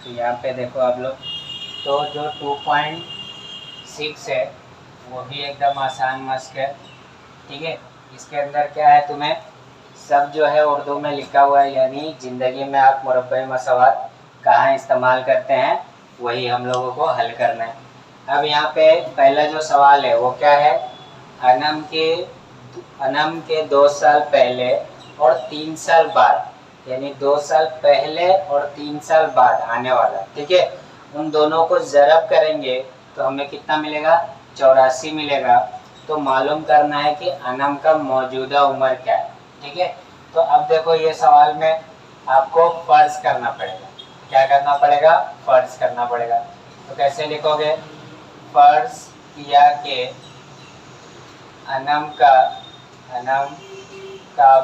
तो यहाँ पे देखो आप लोग, तो जो 2.6 है वो भी एकदम आसान मस्क है, ठीक है। इसके अंदर क्या है, तुम्हें सब जो है उर्दू में लिखा हुआ है, यानी ज़िंदगी में आप मुरब्बे मसवात कहाँ इस्तेमाल करते हैं वही हम लोगों को हल करना है। अब यहाँ पे पहला जो सवाल है वो क्या है, अनम के 2 साल पहले और 3 साल बाद, यानी 2 साल पहले और 3 साल बाद आने वाला, ठीक है, उन दोनों को ज़रब करेंगे तो हमें कितना मिलेगा, 84 मिलेगा। तो मालूम करना है कि अनम का मौजूदा उम्र क्या है, ठीक है। तो अब देखो ये सवाल में आपको फ़र्ज करना पड़ेगा, क्या करना पड़ेगा, फ़र्ज करना पड़ेगा। तो कैसे लिखोगे, फ़र्ज किया कि अनम का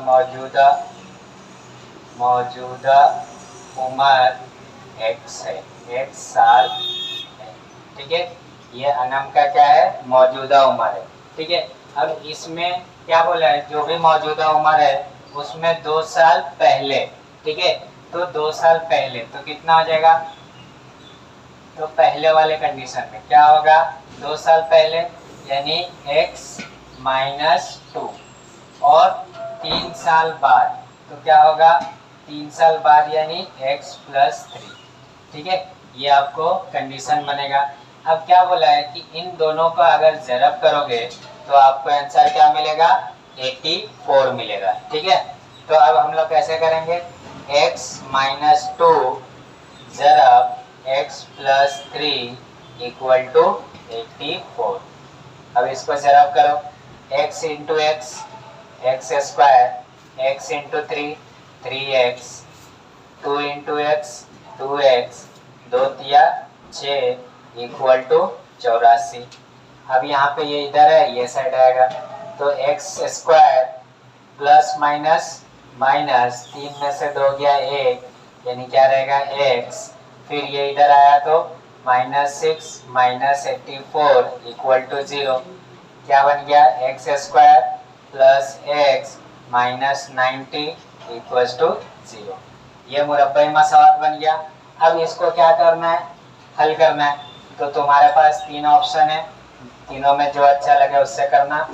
मौजूदा उम्र x है, 1 साल है, ठीक है। ये अनम का क्या है, मौजूदा उम्र है, ठीक है। अब इसमें क्या बोला है, जो भी मौजूदा उम्र है उसमें 2 साल पहले, ठीक है। तो 2 साल पहले तो कितना हो जाएगा, तो पहले वाले कंडीशन में क्या होगा, 2 साल पहले यानी x - 2, और 3 साल बाद तो क्या होगा, 3 साल बाद यानी x + 3, ठीक है। ये आपको कंडीशन बनेगा। अब क्या बोला है कि इन दोनों को अगर ज़रब करोगे तो आपको आंसर क्या मिलेगा, 84 मिलेगा, ठीक है। तो अब हम लोग कैसे करेंगे, x - 2 ज़रब x + 3 = 84। अब इसको ज़रब करो, x × x, x², x × 3, 3x, 2 × x, 2x, 2 × 6 = 84। अब यहाँ पे ये इधर है, ये साइड आएगा, तो x² प्लस माइनस 3 में से 2 गया 1, यानी क्या रहेगा x, फिर ये इधर आया तो -6 - 84 = 0। क्या बन गया, x² प्लस x - 90 = 0। ये मुरब्बई मसवात बन गया। अब इसको क्या करना है, हल करना है। तो तुम्हारे पास 3 ऑप्शन है, तीनों में जो अच्छा लगे उससे करना।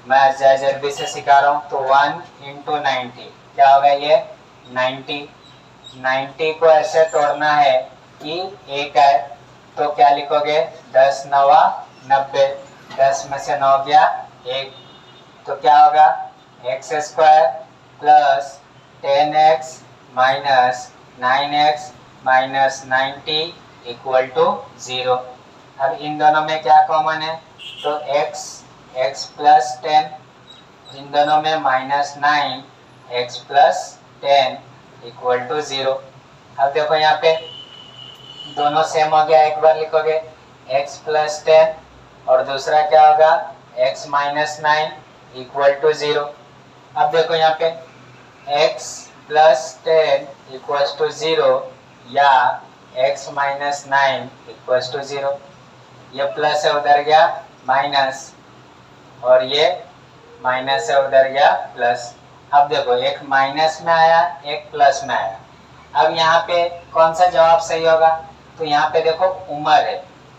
मैं जल्दी से सिखा रहा हूँ। तो 1 × 90 क्या होगा, ये 90 को ऐसे तोड़ना है कि 1 है, तो क्या लिखोगे, 10 × 9 = 90, 10 में से 9 गया 1, तो क्या होगा, x² plus 10x minus 9x minus 90 = 0। अब इन दोनों में क्या कॉमन है, तो x प्लस 10, इन दोनों में -9, x प्लस 10 = 0। अब देखो यहाँ पे दोनों सेम हो गया, एक बार लिखोगे x प्लस 10 और दूसरा क्या होगा, x - 9 = 0। अब देखो यहाँ पे x प्लस 10 = 0 या x - 9 = 0। ये प्लस है उधर गया माइनस, और ये माइनस है उधर गया प्लस। अब देखो एक माइनस में आया, एक प्लस में आया। अब यहाँ पे कौन सा जवाब सही होगा, तो यहाँ पे देखो उम्र है,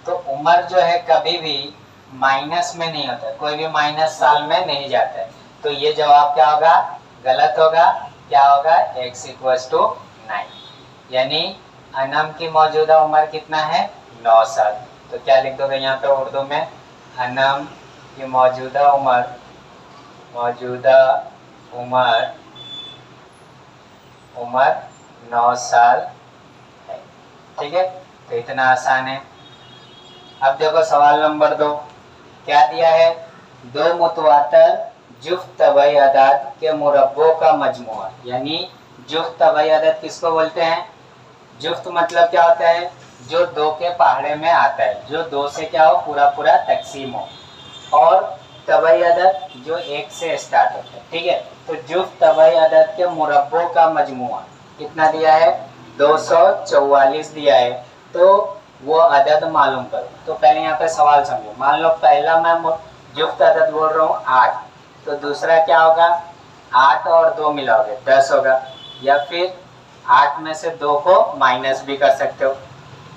तो उम्र जो है कभी भी माइनस में नहीं होता, कोई भी माइनस साल में नहीं जाता है। तो ये जवाब क्या होगा, गलत होगा। क्या होगा, x = 9, यानी अनम की मौजूदा उम्र कितना है, 9 साल। तो क्या लिख दोगे यहाँ पे उर्दू में, अनम की मौजूदा उम्र 9 साल है, ठीक है। तो इतना आसान है। अब देखो सवाल नंबर 2 क्या दिया है, 2 मुतवातर जुफ्त तबई अदाद के मुरब्बों का मजमुआ, यानी जुफ्त तबई अदाद किसको बोलते हैं, जुफ्त मतलब क्या होता है, जो 2 के पहाड़े में आता है, जो 2 से क्या हो, पूरा तकसीम हो, और तबई अदद जो 1 से स्टार्ट होता है, ठीक है। तो जुफ्त तबई अदद के मुरब्बों का मजमुआ कितना दिया है, 244 दिया है। तो वो अदद मालूम करो। तो पहले यहाँ पे सवाल समझो। मान लो पहला मैं जुफ्त अदद बोल रहा हूँ 8, तो दूसरा क्या होगा, 8 और 2 मिलाओगे 10 होगा, या फिर 8 में से 2 को माइनस भी कर सकते हो।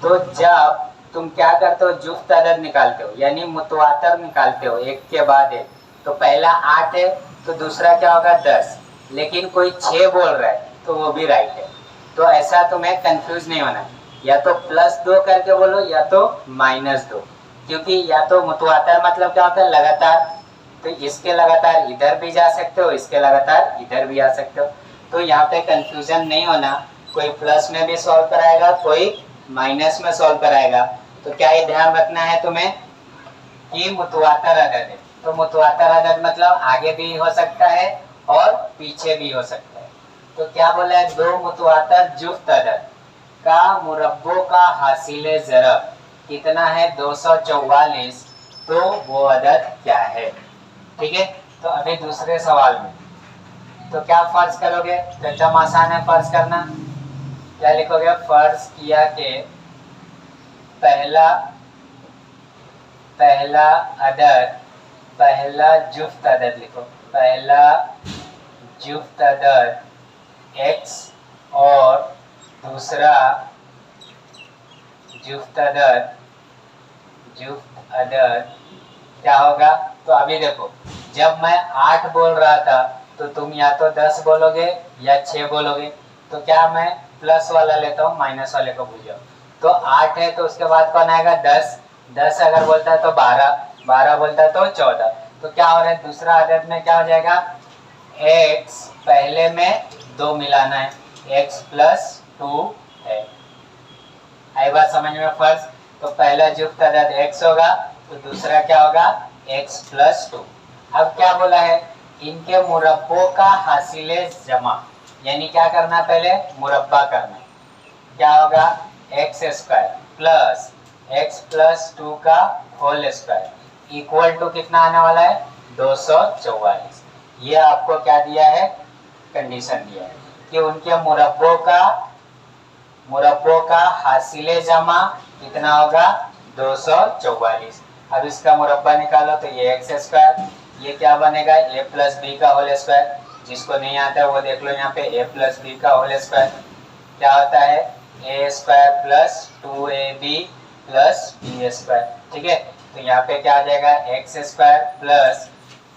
तो जब तुम क्या करते हो, जुफ्त अदद निकालते हो यानी मुतवातर निकालते हो एक के बाद एक, तो पहला 8 है तो दूसरा क्या होगा 10, लेकिन कोई 6 बोल रहा है तो वो भी राइट है। तो ऐसा तुम्हें कंफ्यूज नहीं होना, या तो +2 करके बोलो या तो -2, क्योंकि या तो मुतवातर मतलब क्या होता है लगातार, तो इसके लगातार इधर भी जा सकते हो, इसके लगातार इधर भी आ सकते हो। तो यहाँ पे कंफ्यूजन नहीं होना, कोई प्लस में भी सॉल्व कराएगा, कोई माइनस में सॉल्व कराएगा। तो क्या ये ध्यान रखना है तुम्हें कि मुतवातर अदद है, तो मुतवातर अदद मतलब आगे भी हो सकता है और पीछे भी हो सकता है। तो क्या बोला है, 2 मुतवातर जुफ्त अदद का मुरब्बों का हासिल ज़रब कितना है 244, तो वो अदद क्या है। ठीक है, तो अभी दूसरे सवाल में तो क्या फर्ज करोगे, तो एकदम आसान है फर्ज करना। क्या लिखोगे, फर्ज किया कि पहला अदद, पहला जुफ्त अदद लिखो, पहला जुफ्त अदद x और दूसरा जुफ्त अदद क्या होगा। तो अभी देखो, जब मैं 8 बोल रहा था तो तुम या तो 10 बोलोगे या 6 बोलोगे, तो क्या मैं प्लस वाला लेता हूँ, माइनस वाले को भूल जाओ। तो 8 है तो उसके बाद कौन आएगा 10, 10 अगर बोलता है तो 12, 12 बोलता है तो 14। तो क्या हो रहा है, दूसरा अदद में क्या हो जाएगा, x पहले में 2 मिलाना है, x + 2 है। आई बात समझ में फर्ज। तो पहला जुफ्त अदद x होगा तो दूसरा क्या होगा, x + 2। अब क्या बोला है, इनके मुरब्बों का हासिले जमा, यानी क्या करना, पहले मुरब्बा करना। क्या होगा, x² प्लस x + 2 का होल स्क्वायर इक्वल टू कितना आने वाला है 244। ये आपको क्या दिया है, कंडीशन दिया है कि उनके मुरब्बों का हासिले जमा कितना होगा 244। अब इसका मुरब्बा निकालो तो ये x², ये क्या बनेगा a + b का होल स्क्वायर। जिसको नहीं आता है वो देख लो, यहाँ पे a + b का होल स्क्वायर क्या होता है, a² + 2ab + b²। ठीक है, तो यहाँ पे क्या आ जाएगा, x² +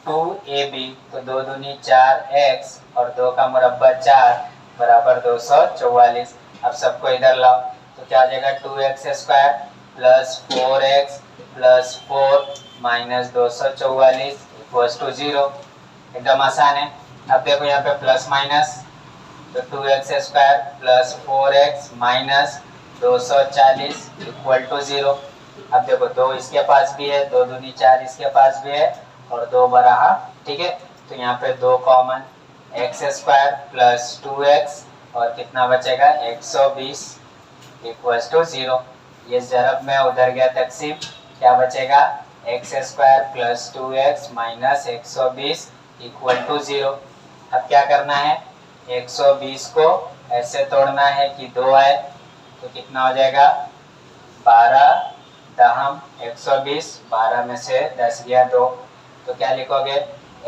2ab, तो 2 दूनी 4x और 2 का मुरब्बा 4 बराबर 244। अब सबको इधर लाओ तो क्या आ जाएगा, 2x² + 4x + 4 - 244 = 0। एकदम आसान है। अब देखो यहाँ पे प्लस माइनस, तो 2x² + 4x - 240 = 0। अब देखो 2 इसके पास भी है, 2 दूनी 4 इसके पास भी है और 2 बराहा। ठीक है, तो यहाँ पे 2 कॉमन, x² + 2x और कितना बचेगा 120 = 0। ये ज़रब में उधर गया तकसीम, क्या बचेगा, x² + 2x - 120 = 0। अब क्या करना है, 120 को ऐसे तोड़ना है कि 2 आए, तो कितना हो जाएगा 12 दहम 120, 12 में से 10 गया 2, तो क्या लिखोगे,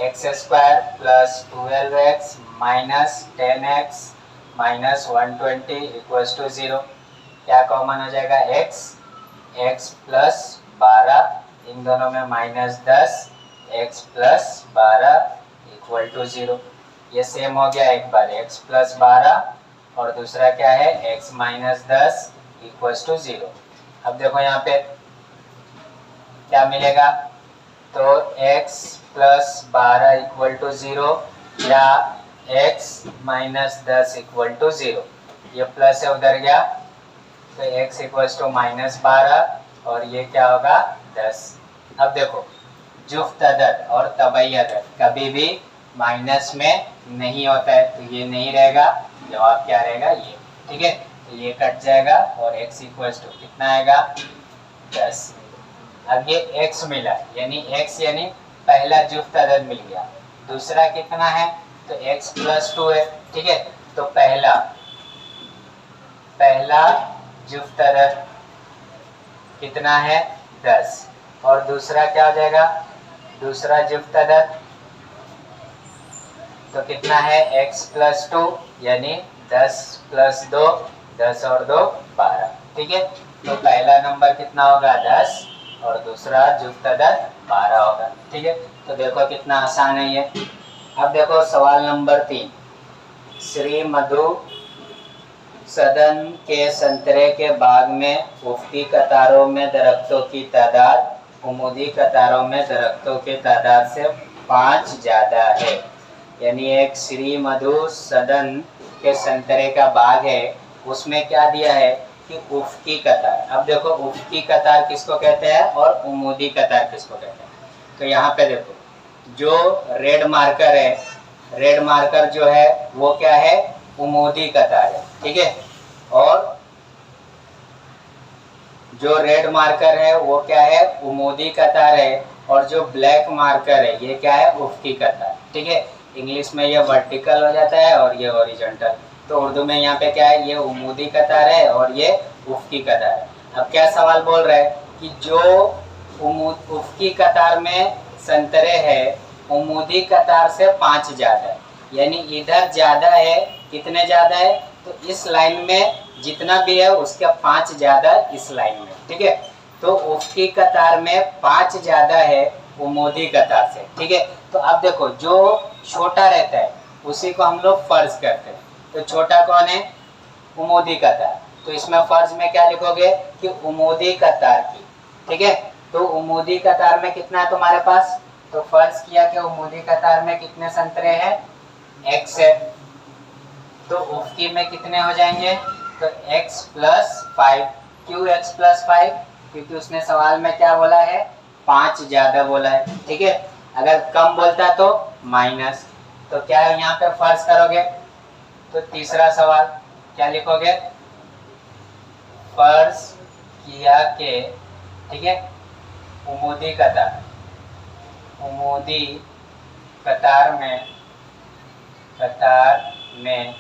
x² + 12x - 10x - 120 = 0। क्या कॉमन हो जाएगा, x + 12, इन दोनों में -10, x + 12 = 0। ये सेम हो गया एक बार, x + 12 और दूसरा क्या है, x - 10 = 0। अब देखो यहाँ पे क्या मिलेगा, तो x + 12 = 0 या x - 10 = 0। ये प्लस है उधर गया, तो x = -12 और ये क्या होगा 10। अब देखो, जुफ्त अदद और तबई अदद कभी भी माइनस में नहीं होता है, तो ये नहीं रहेगा, जवाब क्या रहेगा ये। ठीक है, तो ये कट जाएगा और x = कितना आएगा 10। अब ये x मिला, यानी x यानी पहला जुफ्त अदद मिल गया। दूसरा कितना है, तो x + 2 है। ठीक है, तो पहला जुफ्त अदद कितना है 10 और दूसरा क्या हो जाएगा, दूसरा जुफ्त अदद तो कितना है x + 2 यानी 10 + 2 10 और 2 12। ठीक है, तो पहला नंबर कितना होगा 10 और दूसरा जुक्त अदद 12 होगा। ठीक है, तो देखो कितना आसान है ये। अब देखो सवाल नंबर 3, श्री मधु सदन के संतरे के बाग में उफ़क़ी कतारों में दरख्तों की तादाद उमूदी कतारों में दरख्तों की तादाद से 5 ज़्यादा है। यानी एक श्री मधु सदन के संतरे का बाग है, उसमें क्या दिया है कि उफ़क़ी कतार। अब देखो उफ़क़ी कतार किसको कहते हैं और उमूदी कतार किसको कहते हैं। तो यहाँ पे देखो जो रेड मार्कर है, रेड मार्कर जो है वो क्या है, उमूदी कतार है। ठीक है, और जो रेड मार्कर है वो क्या है, उमूदी कतार है, और जो ब्लैक मार्कर है ये क्या है, उफ़क़ी कतार। ठीक है, इंग्लिश में ये वर्टिकल हो जाता है और ये हॉरिजॉन्टल। तो उर्दू में यहाँ पे क्या है, ये उमूदी कतार है और ये उफ़क़ी कतार है। अब क्या सवाल बोल रहा है कि जो उफ़क़ी कतार में संतरे है उमूदी कतार से 5 ज़्यादा है, यानी इधर ज़्यादा है। कितने ज़्यादा है, तो इस लाइन में जितना भी है उसके 5 ज़्यादा इस लाइन में। ठीक है, तो उफ़क़ी कतार में 5 ज़्यादा है उमूदी कतार से। ठीक है, तो अब देखो जो छोटा रहता है उसी को हम लोग फर्ज करते हैं। तो छोटा कौन है, उमूदी कतार। तो इसमें फर्ज में क्या लिखोगे कि उमूदी कतार की। ठीक है, तो उमूदी कतार में कितना है तुम्हारे पास, तो फर्ज किया कि उमूदी कतार में कितने संतरे हैं, x है। तो उफ़क़ी में कितने हो जाएंगे, तो x + 5। क्यों x + 5, क्योंकि उसने सवाल में क्या बोला है, 5 ज़्यादा बोला है। ठीक है, अगर कम बोलता तो माइनस। तो क्या यहाँ पे फर्ज करोगे, तो तीसरा सवाल क्या लिखोगे, फर्ज किया के, ठीक है, उमूदी कतार, उमूदी कतार में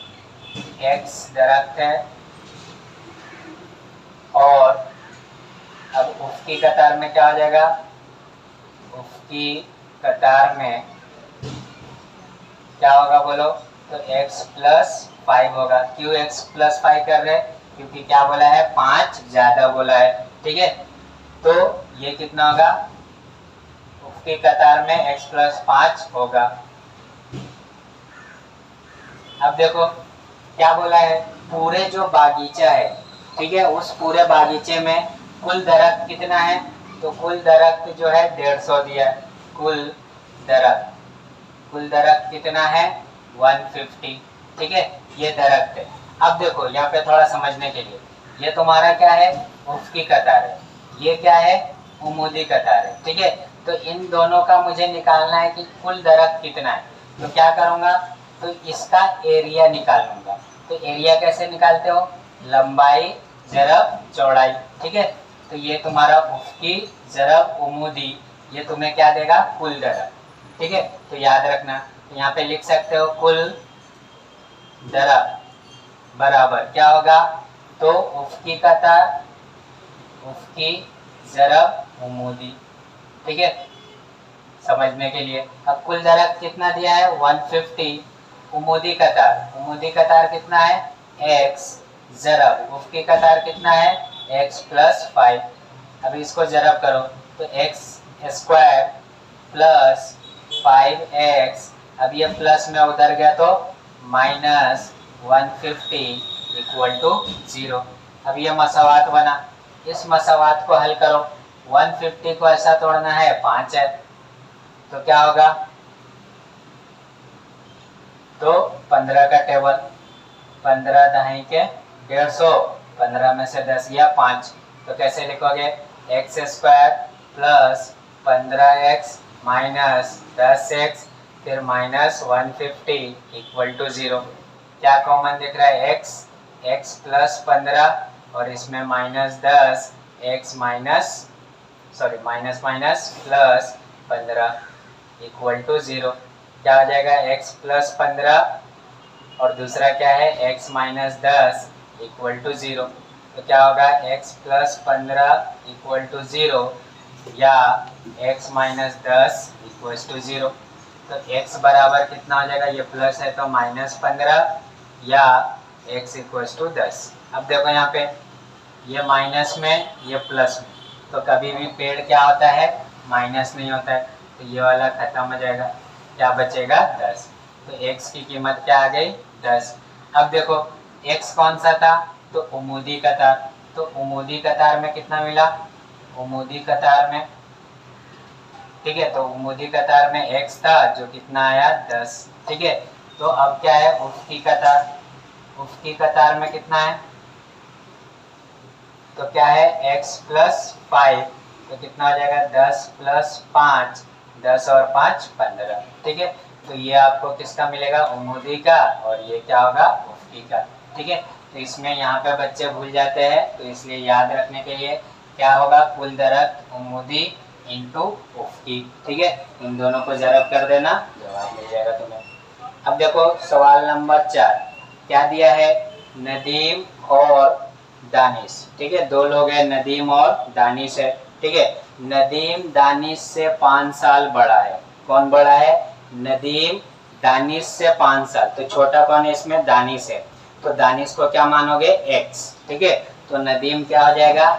x दरख्त है, और अब उफ़क़ी कतार में क्या हो जाएगा, उफ़क़ी कतार में क्या होगा बोलो, तो x + 5 होगा। क्यों x + 5 कर रहे हैं, क्योंकि क्या बोला है, 5 ज़्यादा बोला है। ठीक है, तो ये कितना होगा, उफ़क़ी कतार में x + 5 होगा। अब देखो क्या बोला है, पूरे जो बागीचा है, ठीक है, उस पूरे बागीचे में कुल दरख्त कितना है, तो कुल दरख्त जो है 150 दिया है। कुल दरख्त कितना है, 150। ठीक है, ये दरख्त है। अब देखो यहाँ पे थोड़ा समझने के लिए, ये तुम्हारा क्या है, उफ़क़ी कतार है, ये क्या है, उमूदी कतार है। ठीक है, तो इन दोनों का मुझे निकालना है कि कुल दरख्त कितना है। तो क्या करूँगा, तो इसका एरिया निकालूंगा। तो एरिया कैसे निकालते हो, लंबाई ज़रब चौड़ाई। ठीक है, तो ये तुम्हारा उफ़क़ी ज़रब उमूदी, ये तुम्हें क्या देगा, कुल दरख्त। ठीक है, तो याद रखना, तो यहाँ पे लिख सकते हो कुल दरख्त बराबर क्या होगा, तो उफ़क़ी कतार, उफ़क़ी ज़रब उमूदी। ठीक है, समझने के लिए। अब कुल दरख्त कितना दिया है, 150। उमूदी कतार कितना है, x ज़रब उफ़क़ी कतार कितना है, x + 5। अब इसको ज़रब करो, तो x² + 5x, अब ये प्लस में उधर गया तो -150 = 0। अब ये मसावात बना, इस मसावात को हल करो। 150 को ऐसा तोड़ना है, 5 है, तो क्या होगा, तो 15 का टेबल, 15 दहाई के 150, 15 में से 10 गया 5। तो कैसे लिखोगे, x² + 15x - 10x फिर -150 = 0। क्या कॉमन दिख रहा है, x + 15 और इसमें -10 x प्लस 15 = 0। क्या हो जाएगा, x + 15 और दूसरा क्या है, x - 10 = 0। तो क्या होगा, x + 15 = 0 या x - 10 = 0। तो x बराबर कितना हो जाएगा, ये प्लस है तो -15 या x इक्वल्स टू 10। अब देखो यहाँ पे ये माइनस में ये प्लस में, तो कभी भी पेड़ क्या होता है, माइनस नहीं होता है, तो ये वाला खत्म हो जाएगा, क्या बचेगा 10। तो x की कीमत क्या आ गई 10। अब देखो x कौन सा था, तो उमूदी कतार, तो उमूदी कतार में कितना मिला, उमूदी कतार में, ठीक है, तो उमूदी कतार में x था जो कितना आया 10, ठीक है। तो अब क्या है उफ्की कतार, उफ्की कतार में कितना है, तो क्या है x प्लस 5, तो कितना हो जाएगा 10 प्लस 5, 10 और 5 15, ठीक है। तो ये आपको किसका मिलेगा, उमूदी का, और ये क्या होगा उफ्की का, ठीक है। तो इसमें यहाँ पे बच्चे भूल जाते हैं, तो इसलिए याद रखने के लिए क्या होगा, कुल दरख्त उमूदी इंटू उफ्की, ठीक है। इन दोनों को जरब कर देना, जवाब मिल जाएगा तुम्हें। अब देखो सवाल नंबर 4 क्या दिया है, नदीम और दानिश, ठीक है, दो लोग हैं, नदीम और दानिश है, ठीक है। नदीम दानिश से 5 साल बड़ा है, कौन बड़ा है, नदीम दानिश से 5 साल, तो छोटा कौन है इसमें, दानिश है, तो दानिश को क्या मानोगे x, ठीक है। तो नदीम क्या हो जाएगा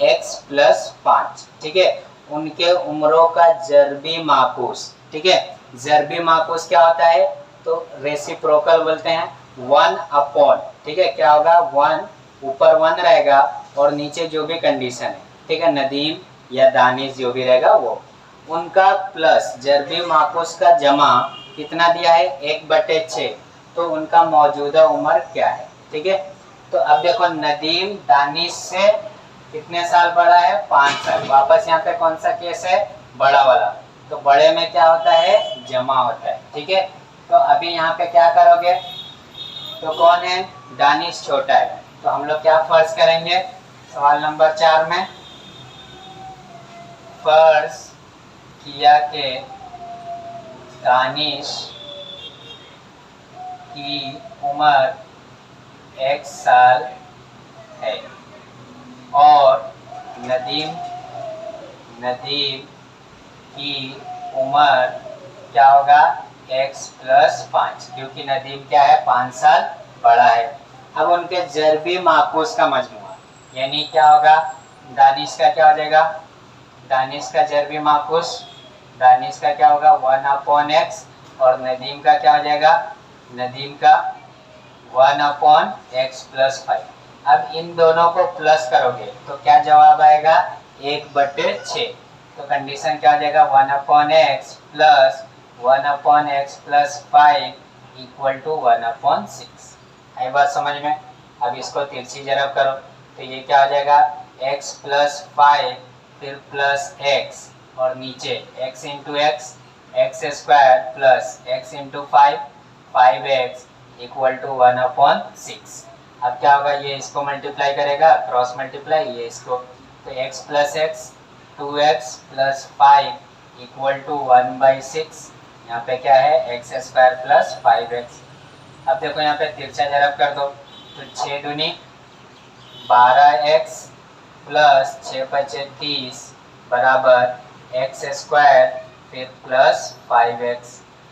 x प्लस 5, ठीक है। उनके उम्रों का जरबी माकूस, ठीक है, जरबी माकूस क्या होता है, तो रेसिप्रोकल बोलते हैं, 1 अपॉन, ठीक है, क्या होगा 1, ऊपर 1 रहेगा और नीचे जो भी कंडीशन है, ठीक है, नदीम या दानिश जो भी रहेगा वो, उनका प्लस जरबी माकूस का जमा कितना दिया है 1/6, तो उनका मौजूदा उम्र क्या है, ठीक है। तो अब देखो नदीम दानिश से कितने साल बड़ा है, 5 साल। वापस यहाँ पे कौन सा केस है, बड़ा वाला, तो बड़े में क्या होता है, जमा होता है, ठीक है। तो अभी यहाँ पे क्या करोगे, तो कौन है, दानिश छोटा है, तो हम लोग क्या फर्ज करेंगे, सवाल नंबर 4 में फर्ज किया के दानिश की उम्र 1 साल है और नदीम की उम्र क्या होगा x प्लस 5, क्योंकि नदीम क्या है 5 साल बड़ा है। अब उनके जरबी माकूस का मजमुआ, यानी क्या होगा, दानिश का क्या हो जाएगा, दानिश का जरबी माकूस, दानिश का क्या होगा 1/x, और नदीम का क्या हो जाएगा, नदीम का 1/x प्लस 5। अब इन दोनों को प्लस करोगे तो क्या जवाब आएगा 1/6, तो कंडीशन क्या हो जाएगा 1/x plus 1/x plus 5 equal to 1/6। आई बात समझ में। अब इसको तिरछी जरब करो तो ये क्या हो जाएगा x प्लस 5 फिर प्लस x और नीचे x into x, x square plus x into 5, 5x equal to 1/6। अब क्या होगा, ये इसको मल्टीप्लाई करेगा, क्रॉस मल्टीप्लाई, ये इसको, तो x plus x 2x plus 5 equal to 1/6। यहाँ पे क्या है x स्क्वायर प्लस 5x। अब देखो यहाँ पे तिरछा जरब कर दो, तो 6 दूनी 12x प्लस 6×5 30 बराबर x स्क्वायर फिर प्लस 5x।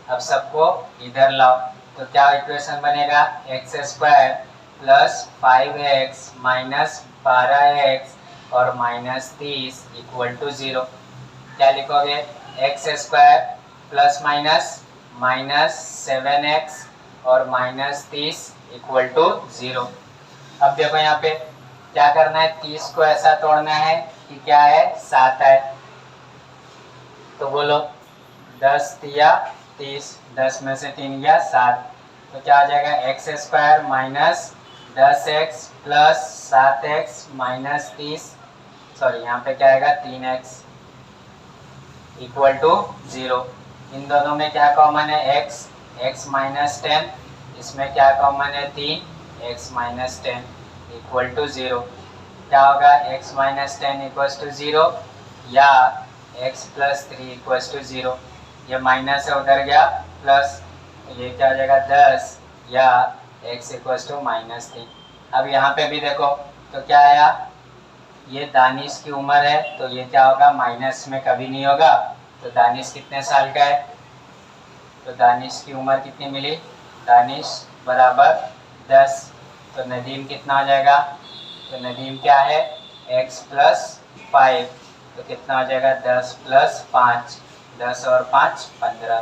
अब सबको इधर लाओ तो क्या इक्वेशन बनेगा, x square plus 5x minus 12x और माइनस 30 इक्वल टू 0। क्या लिखोगे, x square plus minus minus 7x और माइनस 30 इक्वल टू 0। अब देखो यहाँ पे क्या करना है, 30 को ऐसा तोड़ना है कि क्या है 7 है, तो बोलो 10 या 30, 10 में से 3 गया 7, तो क्या आ जाएगा x square minus 10x plus 7x minus 30, sorry यहाँ पे क्या आएगा 3x इक्वल टू 0। इन दोनों में क्या कॉमन है x माइनस 10, इसमें क्या कॉमन है 3, x माइनस 10 इक्वल टू 0। क्या होगा x माइनस 10 इक्वल टू 0 या x प्लस 3 इक्वल टू 0। ये माइनस है उधर गया प्लस, ये क्या हो जाएगा 10 या x इक्वल टू माइनस 3। अब यहाँ पे भी देखो तो क्या आया, ये दानिश की उम्र है तो ये क्या होगा माइनस में कभी नहीं होगा, तो दानिश कितने साल का है, तो दानिश की उम्र कितनी मिली, दानिश बराबर 10, तो नदीम कितना हो जाएगा, तो नदीम क्या है x + 5, तो कितना हो जाएगा 10 + 5, 10 और 5 15,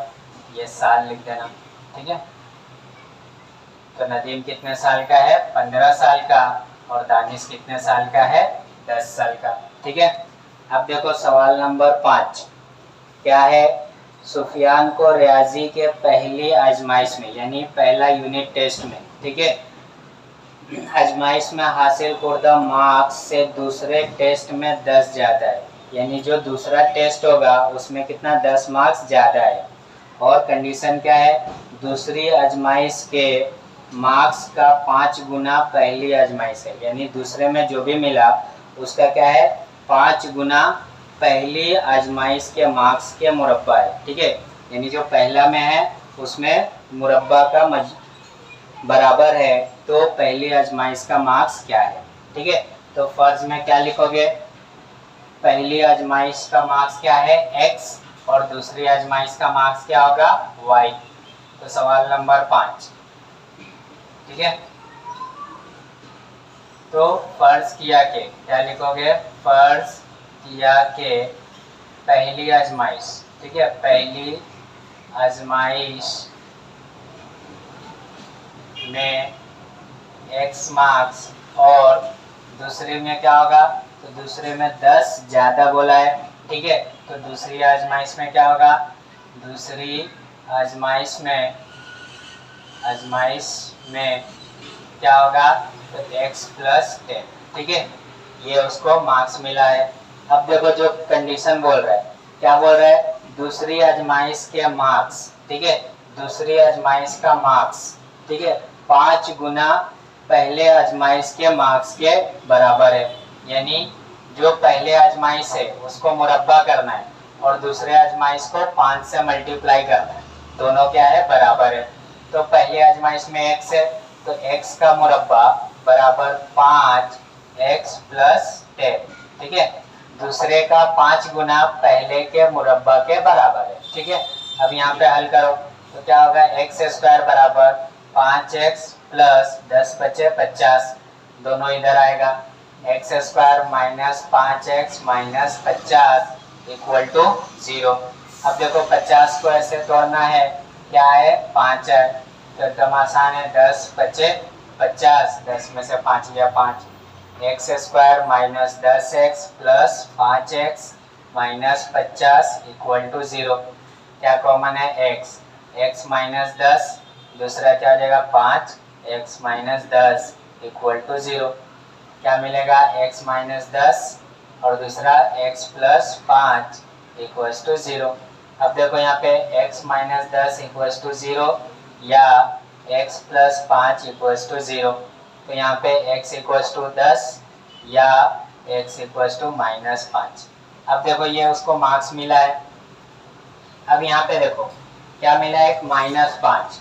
ये साल लिख देना। ठीक है, तो नदीम कितने साल का है 15 साल का, और दानिश कितने साल का है 10 साल का। ठीक है, अब देखो सवाल नंबर 5 क्या है, सुफियान को रियाजी के पहली आजमाइश में यानी पहला यूनिट टेस्ट में, ठीक है, आजमाइश में हासिल करदा मार्क्स से दूसरे टेस्ट में 10 ज़्यादा है, यानी जो दूसरा टेस्ट होगा उसमें कितना 10 मार्क्स ज़्यादा है, और कंडीशन क्या है, दूसरी आजमाइश के मार्क्स का 5 गुना पहली आजमाइश है, यानी दूसरे में जो भी मिला उसका क्या है 5 गुना पहली आजमाइश के मार्क्स के मुरब्बा है। ठीक है, यानी जो पहला में है उसमें मुरब्बा का बराबर है, तो पहली आजमाइश का मार्क्स क्या है। ठीक है, तो फर्ज में क्या लिखोगे, पहली आजमाइश का मार्क्स क्या है x, और दूसरी आजमाइश का मार्क्स क्या होगा y। तो सवाल नंबर 5, ठीक है, तो फर्ज किया के क्या लिखोगे, फर्ज किया के पहली आजमाइश, ठीक है, पहली आजमाइश में x मार्क्स, और दूसरे में क्या होगा, तो दूसरे में 10 ज़्यादा बोला है। ठीक है, तो दूसरी आजमाइश में क्या होगा, दूसरी आजमाइश में क्या होगा, तो x + 10। ठीक है, ये उसको मार्क्स मिला है। अब देखो जो कंडीशन बोल रहा है, क्या बोल रहा है, दूसरी आजमाइश के मार्क्स, ठीक है, दूसरी आजमाइश का मार्क्स, ठीक है, 5 गुना पहले आजमाइश के मार्क्स के बराबर है, यानी जो पहले आजमाइश है उसको मुरब्बा करना है और दूसरे आजमाइश को 5 से मल्टीप्लाई करना है, दोनों क्या है बराबर है। तो पहले आजमाइश में x है, तो x का मुरब्बा बराबर 5x + 10। ठीक है, दूसरे का 5 गुना पहले के मुरब्बा के बराबर है। ठीक है, अब यहाँ पे हल करो तो क्या होगा, x² बराबर 5x + 10 × 5 = 50, दोनों इधर आएगा, x² - 5x - 50 = 0। अब देखो 50 को ऐसे तोड़ना है, क्या है 5 है, तो एकदम आसान है, 10 × 5 = 50, 10 में से 5 गया 5, x² - 10x + 5x - 50 = 0। क्या कॉमन है x, x - 10, दूसरा क्या हो जाएगा 5, x - 10 = 0। क्या मिलेगा, x - 10 और दूसरा x + 5 = 0। अब देखो यहाँ पे x - 10 = 0 या x + 5 = 0, तो यहाँ पे x = 10 या x = -5। अब देखो ये उसको मार्क्स मिला है। अब यहाँ पे देखो क्या मिला है, एक -5,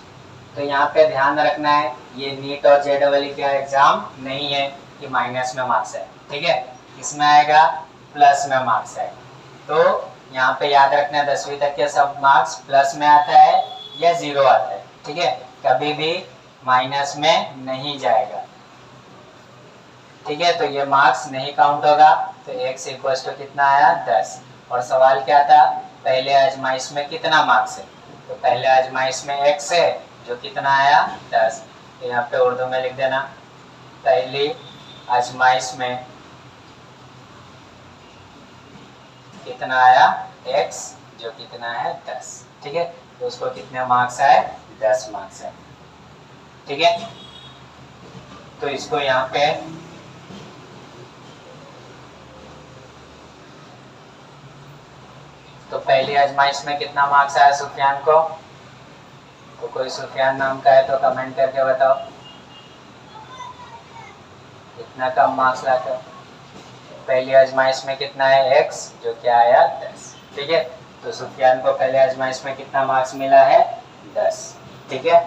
तो यहाँ पे ध्यान रखना है ये नीट और JEE का एग्जाम नहीं है कि माइनस में मार्क्स है। ठीक है, इसमें आएगा प्लस में मार्क्स है, तो यहाँ पे याद रखना है 10वीं तक के सब मार्क्स प्लस में आता है या 0 आता है। ठीक है, कभी भी माइनस में नहीं जाएगा। ठीक है, तो ये मार्क्स नहीं काउंट होगा, तो x = कितना आया 10। और सवाल क्या था, पहले आजमाइश में कितना मार्क्स है, तो पहले आजमाइश में x है जो कितना आया 10, तो यहाँ पे उर्दू में लिख देना, पहली आजमाइश में कितना आया x जो कितना है 10। ठीक है, तो उसको कितने मार्क्स आए, 10 मार्क्स है। ठीक है, तो इसको यहाँ पे तो पहली आजमाइश में कितना मार्क्स आया सुफियान को, तो कोई सुफियान नाम का है तो कमेंट करके बताओ, इतना कम मार्क्स लाते। पहली आजमाइश में कितना है x जो क्या आया 10। ठीक है, तो सुफियान को पहले आजमाइश में कितना मार्क्स मिला है 10। ठीक है।